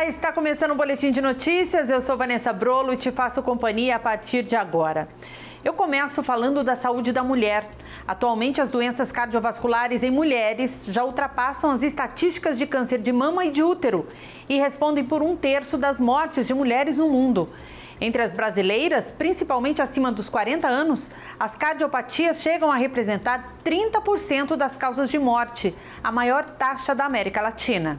Olá, está começando o Boletim de Notícias. Eu sou Vanessa Brolo e te faço companhia a partir de agora. Eu começo falando da saúde da mulher. Atualmente, as doenças cardiovasculares em mulheres já ultrapassam as estatísticas de câncer de mama e de útero e respondem por 1/3 das mortes de mulheres no mundo. Entre as brasileiras, principalmente acima dos 40 anos, as cardiopatias chegam a representar 30% das causas de morte, a maior taxa da América Latina.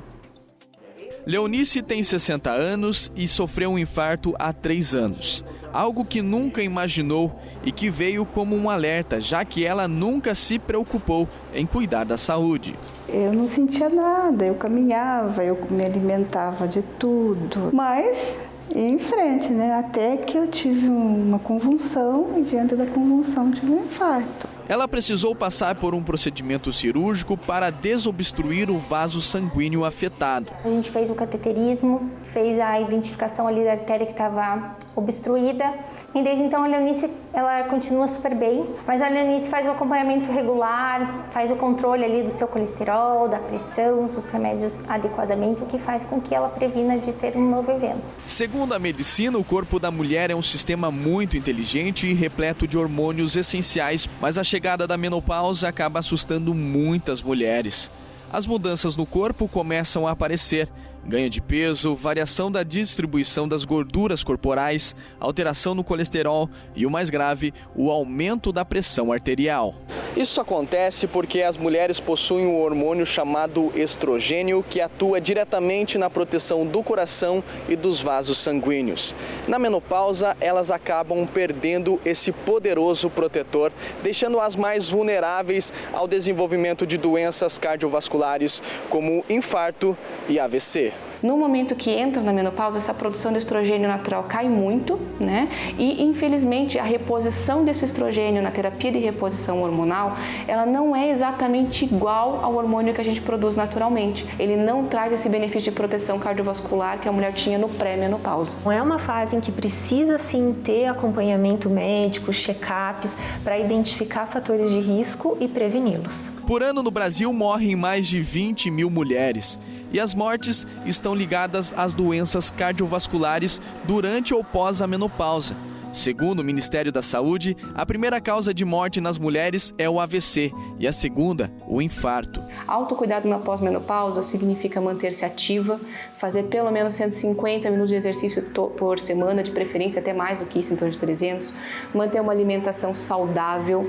Leonice tem 60 anos e sofreu um infarto há 3 anos. Algo que nunca imaginou e que veio como um alerta, já que ela nunca se preocupou em cuidar da saúde. Eu não sentia nada, eu caminhava, eu me alimentava de tudo, mas ia em frente, né? Até que eu tive uma convulsão e diante da convulsão tive um infarto. Ela precisou passar por um procedimento cirúrgico para desobstruir o vaso sanguíneo afetado. A gente fez o cateterismo, fez a identificação ali da artéria que estava obstruída. E desde então a Leonice, ela continua super bem, mas a Leonice faz o acompanhamento regular, faz o controle ali do seu colesterol, da pressão, os remédios adequadamente, o que faz com que ela previna de ter um novo evento. Segundo a medicina, o corpo da mulher é um sistema muito inteligente e repleto de hormônios essenciais, mas a chegada da menopausa acaba assustando muitas mulheres. As mudanças no corpo começam a aparecer. Ganho de peso, variação da distribuição das gorduras corporais, alteração no colesterol e, o mais grave, o aumento da pressão arterial. Isso acontece porque as mulheres possuem um hormônio chamado estrogênio que atua diretamente na proteção do coração e dos vasos sanguíneos. Na menopausa, elas acabam perdendo esse poderoso protetor, deixando-as mais vulneráveis ao desenvolvimento de doenças cardiovasculares como infarto e AVC. No momento que entra na menopausa, essa produção de estrogênio natural cai muito, né? E, infelizmente, a reposição desse estrogênio na terapia de reposição hormonal, ela não é exatamente igual ao hormônio que a gente produz naturalmente. Ele não traz esse benefício de proteção cardiovascular que a mulher tinha no pré-menopausa. É uma fase em que precisa, sim, ter acompanhamento médico, check-ups, para identificar fatores de risco e preveni-los. Por ano, no Brasil, morrem mais de 20 mil mulheres. E as mortes estão ligadas às doenças cardiovasculares durante ou pós a menopausa. Segundo o Ministério da Saúde, a primeira causa de morte nas mulheres é o AVC e a segunda, o infarto. Autocuidado na pós-menopausa significa manter-se ativa, fazer pelo menos 150 minutos de exercício por semana, de preferência até mais do que isso, em torno de 300, manter uma alimentação saudável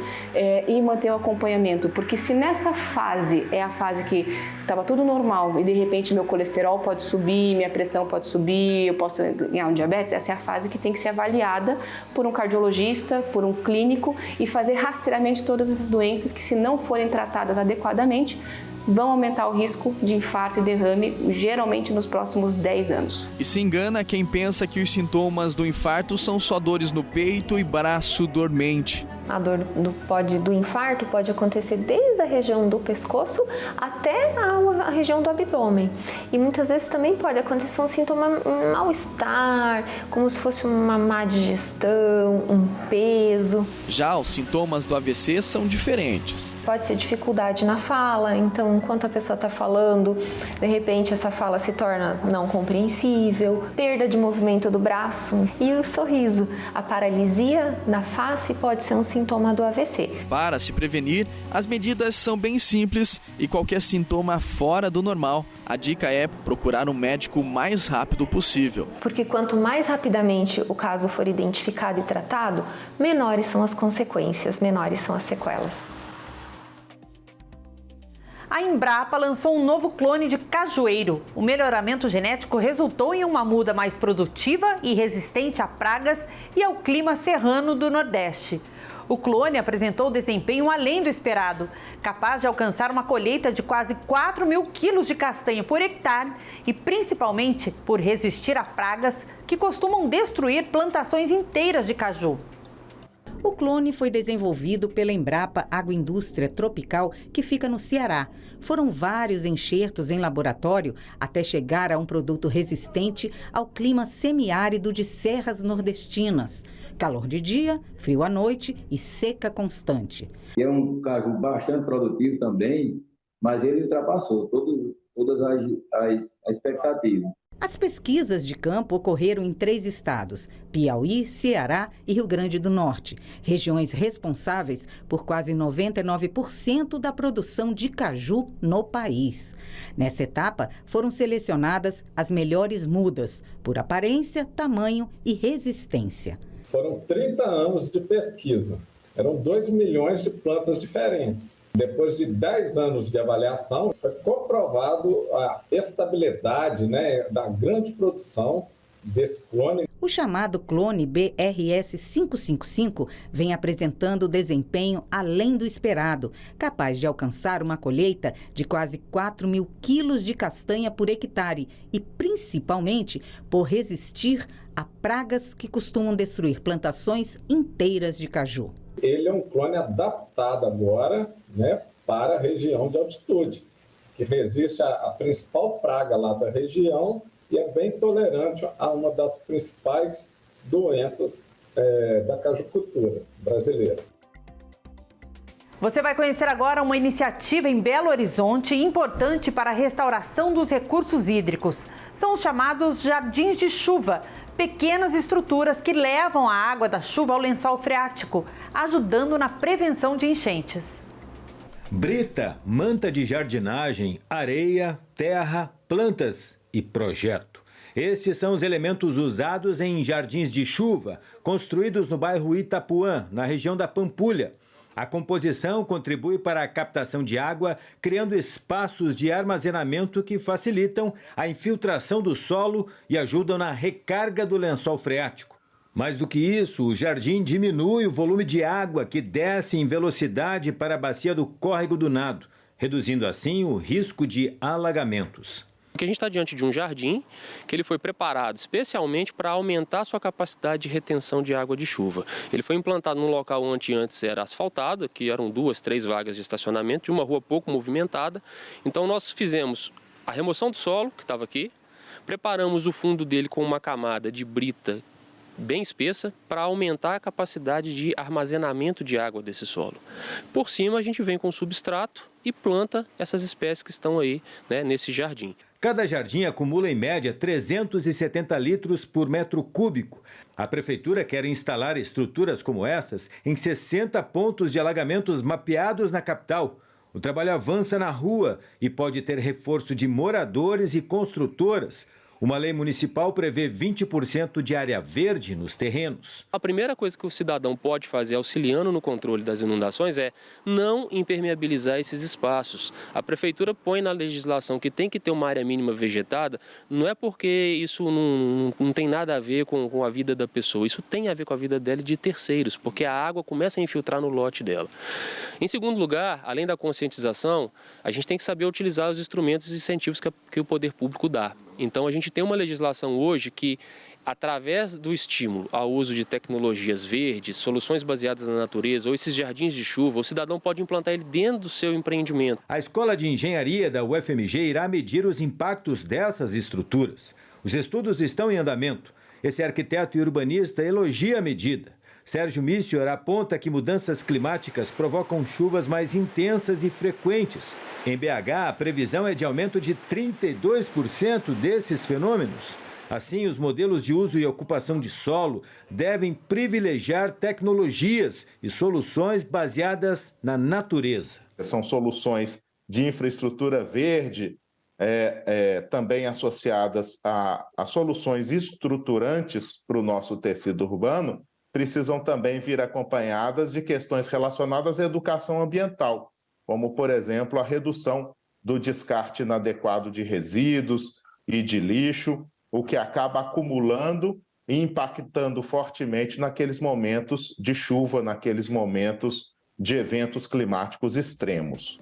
e manter o acompanhamento, porque se nessa fase é a fase que estava tudo normal e de repente meu colesterol pode subir, minha pressão pode subir, eu posso ganhar um diabetes, essa é a fase que tem que ser avaliada por um cardiologista, por um clínico e fazer rastreamento de todas essas doenças que, se não forem tratadas adequadamente, vão aumentar o risco de infarto e derrame, geralmente nos próximos 10 anos. E se engana quem pensa que os sintomas do infarto são só dores no peito e braço dormente. A dor do infarto pode acontecer desde a região do pescoço até a região do abdômen. E muitas vezes também pode acontecer um sintoma mal-estar, como se fosse uma má digestão, um peso. Já os sintomas do AVC são diferentes. Pode ser dificuldade na fala, então enquanto a pessoa está falando, de repente essa fala se torna não compreensível, perda de movimento do braço e o sorriso. A paralisia na face pode ser um sintoma do AVC. Para se prevenir, as medidas são bem simples e qualquer sintoma fora do normal, a dica é procurar um médico o mais rápido possível. Porque quanto mais rapidamente o caso for identificado e tratado, menores são as consequências, menores são as sequelas. A Embrapa lançou um novo clone de cajueiro. O melhoramento genético resultou em uma muda mais produtiva e resistente a pragas e ao clima serrano do Nordeste. O clone apresentou desempenho além do esperado, capaz de alcançar uma colheita de quase 4 mil quilos de castanha por hectare e principalmente por resistir a pragas que costumam destruir plantações inteiras de caju. O clone foi desenvolvido pela Embrapa Agroindústria Tropical, que fica no Ceará. Foram vários enxertos em laboratório até chegar a um produto resistente ao clima semiárido de serras nordestinas. Calor de dia, frio à noite e seca constante. É um caju bastante produtivo também, mas ele ultrapassou todas as expectativas. As pesquisas de campo ocorreram em 3 estados, Piauí, Ceará e Rio Grande do Norte, regiões responsáveis por quase 99% da produção de caju no país. Nessa etapa, foram selecionadas as melhores mudas, por aparência, tamanho e resistência. Foram 30 anos de pesquisa, eram 2 milhões de plantas diferentes. Depois de 10 anos de avaliação, foi comprovado a estabilidade, da grande produção desse clone. O chamado clone BRS-555 vem apresentando desempenho além do esperado, capaz de alcançar uma colheita de quase 4 mil quilos de castanha por hectare e, principalmente, por resistir a pragas que costumam destruir plantações inteiras de caju. Ele é um clone adaptado agora, para a região de altitude, que resiste à principal praga lá da região e é bem tolerante a uma das principais doenças da cajucultura brasileira. Você vai conhecer agora uma iniciativa em Belo Horizonte importante para a restauração dos recursos hídricos. São os chamados jardins de chuva, pequenas estruturas que levam a água da chuva ao lençol freático, ajudando na prevenção de enchentes. Brita, manta de jardinagem, areia, terra, plantas e projeto. Estes são os elementos usados em jardins de chuva, construídos no bairro Itapuã, na região da Pampulha. A composição contribui para a captação de água, criando espaços de armazenamento que facilitam a infiltração do solo e ajudam na recarga do lençol freático. Mais do que isso, o jardim diminui o volume de água que desce em velocidade para a bacia do Córrego do Nado, reduzindo assim o risco de alagamentos. Porque a gente está diante de um jardim que ele foi preparado especialmente para aumentar a sua capacidade de retenção de água de chuva. Ele foi implantado num local onde antes era asfaltado, que eram 2, 3 vagas de estacionamento, de uma rua pouco movimentada. Então nós fizemos a remoção do solo, que estava aqui, preparamos o fundo dele com uma camada de brita bem espessa para aumentar a capacidade de armazenamento de água desse solo. Por cima a gente vem com substrato e planta essas espécies que estão aí, nesse jardim. Cada jardim acumula em média 370 litros por metro cúbico. A prefeitura quer instalar estruturas como essas em 60 pontos de alagamentos mapeados na capital. O trabalho avança na rua e pode ter reforço de moradores e construtoras. Uma lei municipal prevê 20% de área verde nos terrenos. A primeira coisa que o cidadão pode fazer auxiliando no controle das inundações é não impermeabilizar esses espaços. A prefeitura põe na legislação que tem que ter uma área mínima vegetada, não é porque isso não tem nada a ver com a vida da pessoa, isso tem a ver com a vida dela e de terceiros, porque a água começa a infiltrar no lote dela. Em segundo lugar, além da conscientização, a gente tem que saber utilizar os instrumentos e incentivos que o poder público dá. Então a gente tem uma legislação hoje que, através do estímulo ao uso de tecnologias verdes, soluções baseadas na natureza ou esses jardins de chuva, o cidadão pode implantar ele dentro do seu empreendimento. A Escola de Engenharia da UFMG irá medir os impactos dessas estruturas. Os estudos estão em andamento. Esse arquiteto e urbanista elogia a medida. Sérgio Missior aponta que mudanças climáticas provocam chuvas mais intensas e frequentes. Em BH, a previsão é de aumento de 32% desses fenômenos. Assim, os modelos de uso e ocupação de solo devem privilegiar tecnologias e soluções baseadas na natureza. São soluções de infraestrutura verde, também associadas a soluções estruturantes para o nosso tecido urbano, precisam também vir acompanhadas de questões relacionadas à educação ambiental, como, por exemplo, a redução do descarte inadequado de resíduos e de lixo, o que acaba acumulando e impactando fortemente naqueles momentos de chuva, naqueles momentos de eventos climáticos extremos.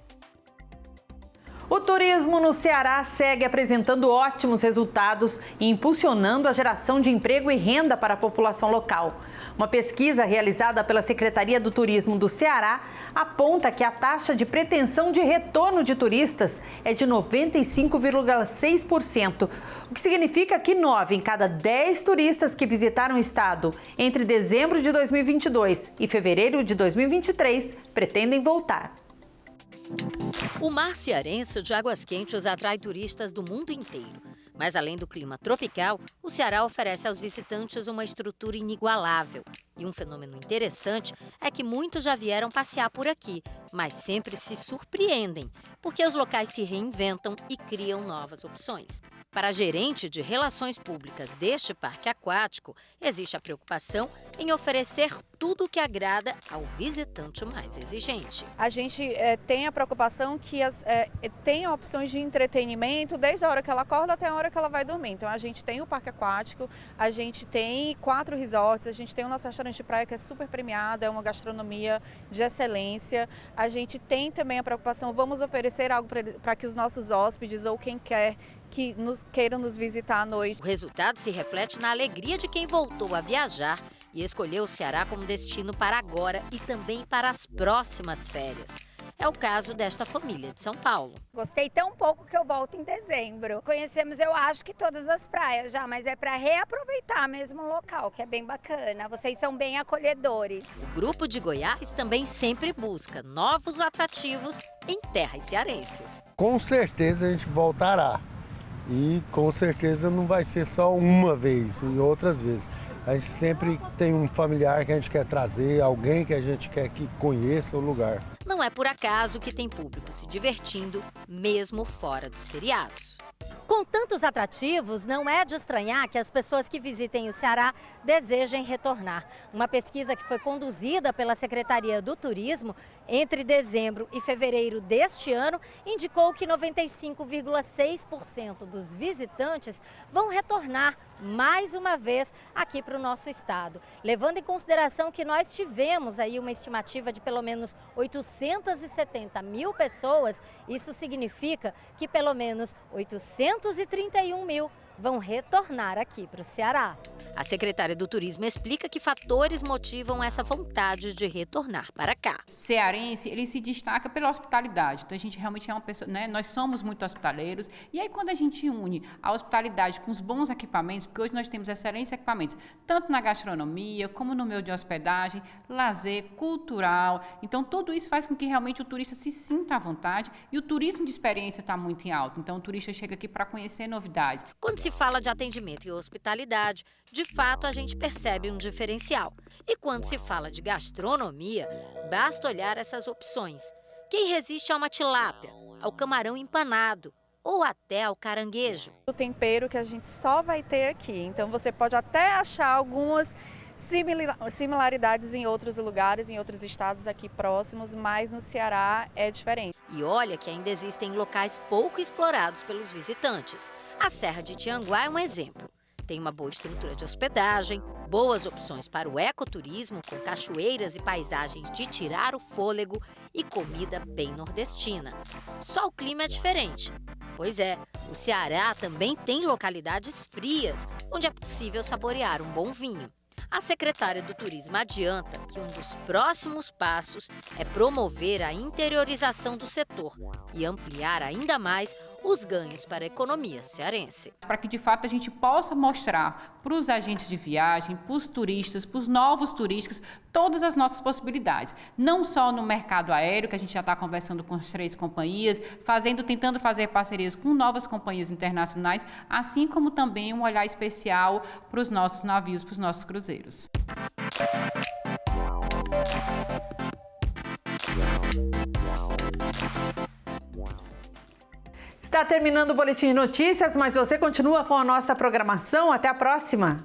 O turismo no Ceará segue apresentando ótimos resultados e impulsionando a geração de emprego e renda para a população local. Uma pesquisa realizada pela Secretaria do Turismo do Ceará aponta que a taxa de pretensão de retorno de turistas é de 95,6%, o que significa que 9 em cada 10 turistas que visitaram o estado entre dezembro de 2022 e fevereiro de 2023 pretendem voltar. O mar cearense de Águas Quentes atrai turistas do mundo inteiro. Mas além do clima tropical, o Ceará oferece aos visitantes uma estrutura inigualável. E um fenômeno interessante é que muitos já vieram passear por aqui, mas sempre se surpreendem, porque os locais se reinventam e criam novas opções. Para a gerente de relações públicas deste parque aquático, existe a preocupação em oferecer tudo o que agrada ao visitante mais exigente. A gente tem a preocupação que tem opções de entretenimento desde a hora que ela acorda até a hora que ela vai dormir. Então a gente tem o parque aquático, a gente tem 4 resorts, a gente tem o nosso restaurante de praia que é super premiado, é uma gastronomia de excelência. A gente tem também a preocupação, vamos oferecer algo para que os nossos hóspedes ou quem quer que queiram nos visitar à noite. O resultado se reflete na alegria de quem voltou a viajar e escolheu o Ceará como destino para agora e também para as próximas férias. É o caso desta família de São Paulo. Gostei tão pouco que eu volto em dezembro. Conhecemos, eu acho que todas as praias já, mas é para reaproveitar mesmo o local, que é bem bacana. Vocês são bem acolhedores. O grupo de Goiás também sempre busca novos atrativos em terras cearenses. Com certeza a gente voltará. E com certeza não vai ser só uma vez, e outras vezes. A gente sempre tem um familiar que a gente quer trazer, alguém que a gente quer que conheça o lugar. Não é por acaso que tem público se divertindo, mesmo fora dos feriados. Com tantos atrativos, não é de estranhar que as pessoas que visitem o Ceará desejem retornar. Uma pesquisa que foi conduzida pela Secretaria do Turismo entre dezembro e fevereiro deste ano indicou que 95,6% dos visitantes vão retornar mais uma vez aqui para o nosso estado. Levando em consideração que nós tivemos aí uma estimativa de pelo menos 870 mil pessoas, isso significa que pelo menos 831 mil vão retornar aqui para o Ceará. A secretária do Turismo explica que fatores motivam essa vontade de retornar para cá. Cearense, ele se destaca pela hospitalidade. Então a gente realmente é uma pessoa, né? Nós somos muito hospitaleiros. E aí quando a gente une a hospitalidade com os bons equipamentos, porque hoje nós temos excelentes equipamentos, tanto na gastronomia, como no meio de hospedagem, lazer, cultural. Então tudo isso faz com que realmente o turista se sinta à vontade e o turismo de experiência está muito em alta. Então o turista chega aqui para conhecer novidades. Quando se fala de atendimento e hospitalidade, de fato a gente percebe um diferencial. E quando se fala de gastronomia, basta olhar essas opções. Quem resiste a uma tilápia, ao camarão empanado ou até ao caranguejo? O tempero que a gente só vai ter aqui, então você pode até achar algumas similaridades em outros lugares, em outros estados aqui próximos, mas no Ceará é diferente. E olha que ainda existem locais pouco explorados pelos visitantes. A Serra de Tianguá é um exemplo. Tem uma boa estrutura de hospedagem, boas opções para o ecoturismo, com cachoeiras e paisagens de tirar o fôlego e comida bem nordestina. Só o clima é diferente. Pois é, o Ceará também tem localidades frias, onde é possível saborear um bom vinho. A secretária do Turismo adianta que um dos próximos passos é promover a interiorização do setor e ampliar ainda mais os ganhos para a economia cearense. Para que, de fato, a gente possa mostrar para os agentes de viagem, para os turistas, para os novos turistas, todas as nossas possibilidades. Não só no mercado aéreo, que a gente já está conversando com as 3 companhias, tentando fazer parcerias com novas companhias internacionais, assim como também um olhar especial para os nossos navios, para os nossos cruzeiros. Está terminando o Boletim de Notícias, mas você continua com a nossa programação. Até a próxima!